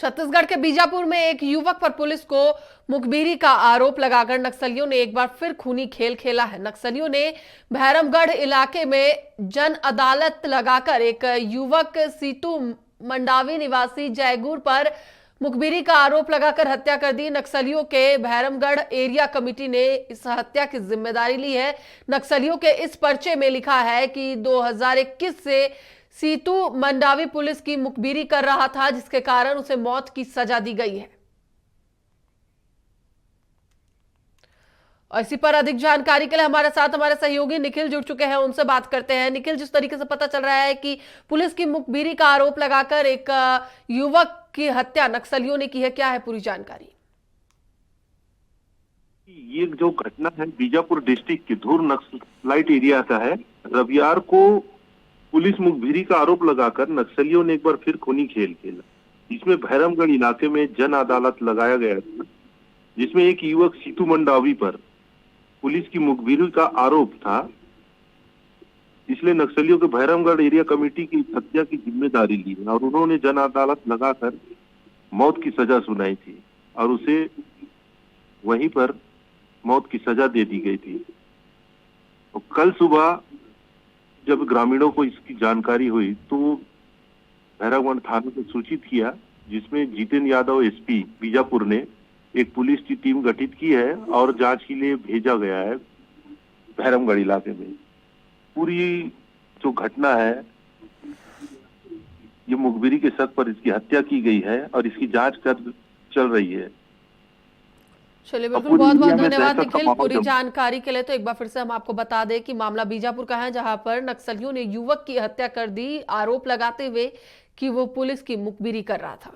छत्तीसगढ़ के बीजापुर में एक युवक पर पुलिस को मुखबिरी का आरोप लगाकर नक्सलियों ने एक बार फिर खूनी खेल खेला है। नक्सलियों ने भैरमगढ़ इलाके में जन अदालत लगाकर एक युवक सीतू मंडावी निवासी जयगुर पर मुखबिरी का आरोप लगाकर हत्या कर दी। नक्सलियों के भैरमगढ़ एरिया कमेटी ने इस हत्या की जिम्मेदारी ली है। नक्सलियों के इस पर्चे में लिखा है कि 2021 से सीतू मंडावी पुलिस की मुखबिरी कर रहा था, जिसके कारण उसे मौत की सजा दी गई है। और इसी पर अधिक जानकारी के लिए हमारे साथ हमारे सहयोगी निखिल जुड़ चुके हैं, उनसे बात करते हैं। निखिल, जिस तरीके से पता चल रहा है कि पुलिस की मुखबिरी का आरोप लगाकर एक युवक की हत्या नक्सलियों ने की है, क्या है पूरी जानकारी? ये जो घटना है बीजापुर डिस्ट्रिक्ट के धूर नक्सलाइट एरिया का है। रविवार को पुलिस मुखबिरी का आरोप लगाकर नक्सलियों ने एक बार फिर खूनी खेल खेला। इसमें भैरमगढ़ इलाके में जन अदालत लगाया गया था, जिसमें एक युवक सीतू मंडावी पर पुलिस की मुखबिरी का आरोप था। इसलिए नक्सलियों के भैरमगढ़ एरिया कमेटी की हत्या की जिम्मेदारी ली और उन्होंने जन अदालत लगाकर मौत की सजा सुनाई थी और उसे वहीं पर मौत की सजा दे दी गई थी। और कल सुबह जब ग्रामीणों को इसकी जानकारी हुई तो भैरमगढ़ थाने को सूचित किया, जिसमें जितेंद्र यादव एसपी बीजापुर ने एक पुलिस की टीम गठित की है और जांच के लिए भेजा गया है भैरमगढ़ इलाके में। पूरी जो घटना है ये मुखबिरी के शक पर इसकी हत्या की गई है और इसकी जांच चल रही है। चलिए, बिल्कुल, बहुत बहुत धन्यवाद निखिल पूरी जानकारी के लिए। तो एक बार फिर से हम आपको बता दें कि मामला बीजापुर का है, जहां पर नक्सलियों ने युवक की हत्या कर दी, आरोप लगाते हुए कि वो पुलिस की मुखबिरी कर रहा था।